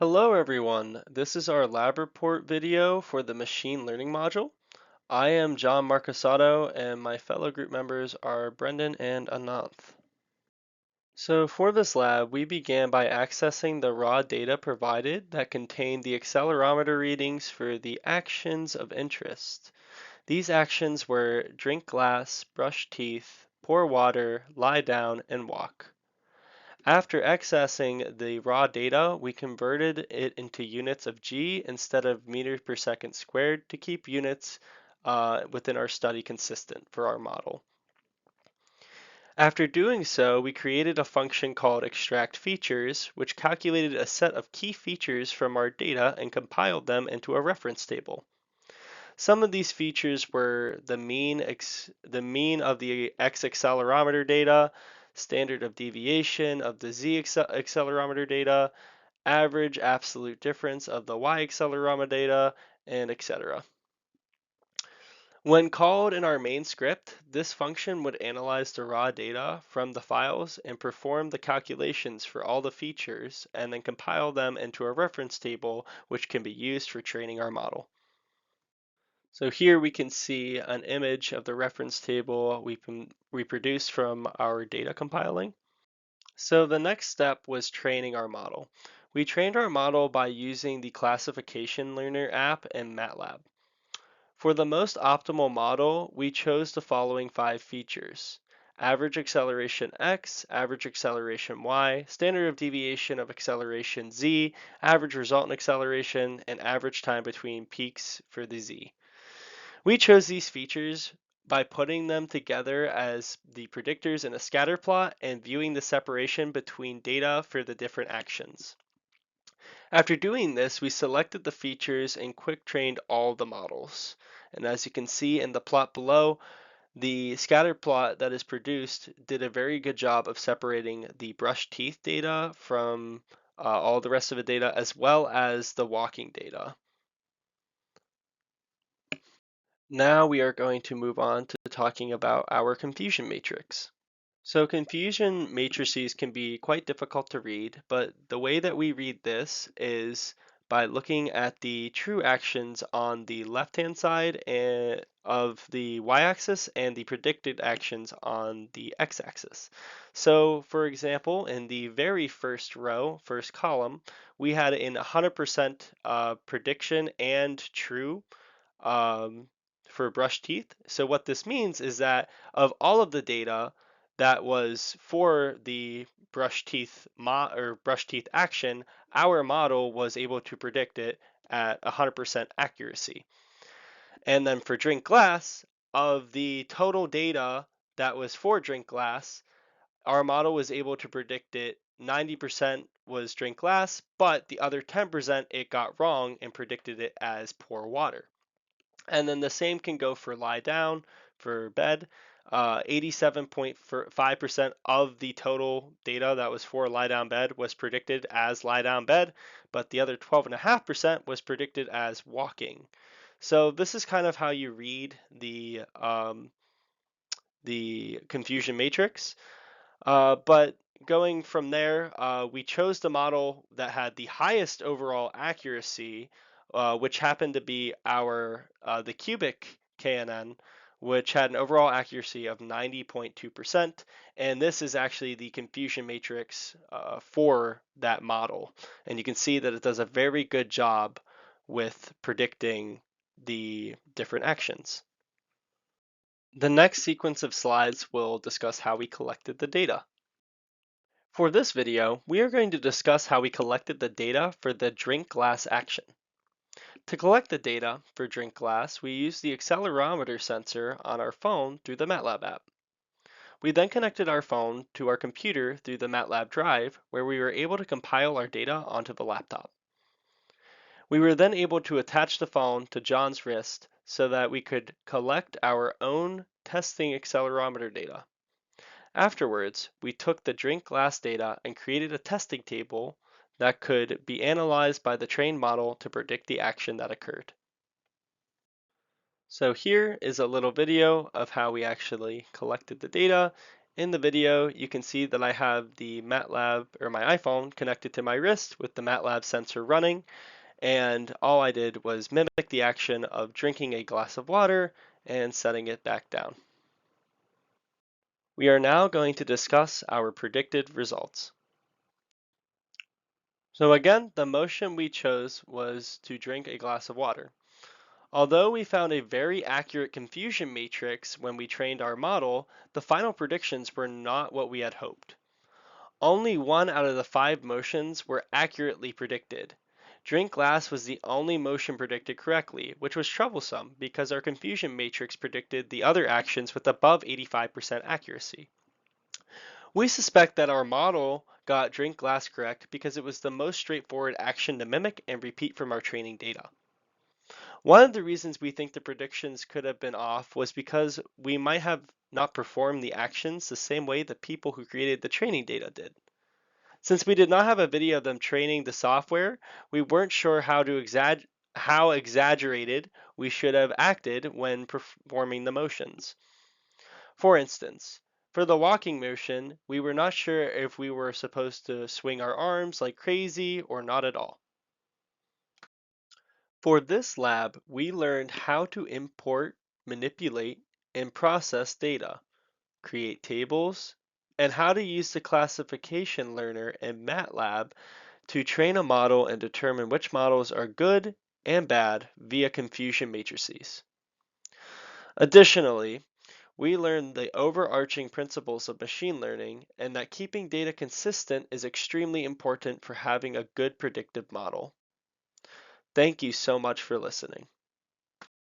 Hello everyone, this is our lab report video for the machine learning module. I am John Marcasato and my fellow group members are Brendan and Ananth. So for this lab, we began by accessing the raw data provided that contained the accelerometer readings for the actions of interest. These actions were drink glass, brush teeth, pour water, lie down, and walk. After accessing the raw data, we converted it into units of G instead of meters per second squared to keep units within our study consistent for our model. After doing so, we created a function called extract features, which calculated a set of key features from our data and compiled them into a reference table. Some of these features were the mean of the x accelerometer data, standard of deviation of the z accelerometer data, average absolute difference of the y accelerometer data, and etc. When called in our main script, this function would analyze the raw data from the files and perform the calculations for all the features and then compile them into a reference table which can be used for training our model. So here we can see an image of the reference table we can reproduce from our data compiling. So the next step was training our model. We trained our model by using the classification learner app in MATLAB. For the most optimal model, we chose the following 5 features: average acceleration x, average acceleration y, standard of deviation of acceleration z, average resultant acceleration, and average time between peaks for the z. We chose these features by putting them together as the predictors in a scatter plot and viewing the separation between data for the different actions. After doing this, we selected the features and quick trained all the models. And as you can see in the plot below, the scatter plot that is produced did a very good job of separating the brush teeth data from all the rest of the data as well as the walking data. Now we are going to move on to talking about our confusion matrix. So confusion matrices can be quite difficult to read, but the way that we read this is by looking at the true actions on the left-hand side of the y-axis and the predicted actions on the x-axis. So for example, in the very first row, first column, we had in 100% prediction and true um, for brush teeth. So what this means is that of all of the data that was for the brush teeth action, our model was able to predict it at 100% accuracy. And then for drink glass, of the total data that was for drink glass, our model was able to predict it 90% was drink glass, but the other 10% it got wrong and predicted it as pour water. And then the same can go for lie down, for bed. 87.5% of the total data that was for lie down bed was predicted as lie down bed, but the other 12.5% was predicted as walking. So this is kind of how you read the confusion matrix. But going from there, we chose the model that had the highest overall accuracy, which happened to be our the cubic KNN, which had an overall accuracy of 90.2%. And this is actually the confusion matrix for that model. And you can see that it does a very good job with predicting the different actions. The next sequence of slides will discuss how we collected the data. For this video, we are going to discuss how we collected the data for the drink glass action. To collect the data for drink glass, we used the accelerometer sensor on our phone through the MATLAB app. We then connected our phone to our computer through the MATLAB drive, where we were able to compile our data onto the laptop. We were then able to attach the phone to John's wrist so that we could collect our own testing accelerometer data. Afterwards, we took the drink glass data and created a testing table that could be analyzed by the trained model to predict the action that occurred. So here is a little video of how we actually collected the data In the video, you can see that I have the MATLAB or my iPhone connected to my wrist with the MATLAB sensor running, and all I did was mimic the action of drinking a glass of water and setting it back down. We are now going to discuss our predicted results. So again, the motion we chose was to drink a glass of water. Although we found a very accurate confusion matrix when we trained our model, the final predictions were not what we had hoped. Only one out of the 5 motions were accurately predicted. Drink glass was the only motion predicted correctly, which was troublesome because our confusion matrix predicted the other actions with above 85% accuracy. We suspect that our model got drink glass correct because it was the most straightforward action to mimic and repeat from our training data. One of the reasons we think the predictions could have been off was because we might have not performed the actions the same way the people who created the training data did. Since we did not have a video of them training the software, we weren't sure how exaggerated we should have acted when performing the motions. For instance, for the walking motion, we were not sure if we were supposed to swing our arms like crazy or not at all. For this lab, we learned how to import, manipulate, and process data, create tables, and how to use the classification learner in MATLAB to train a model and determine which models are good and bad via confusion matrices. Additionally, we learned the overarching principles of machine learning and that keeping data consistent is extremely important for having a good predictive model. Thank you so much for listening.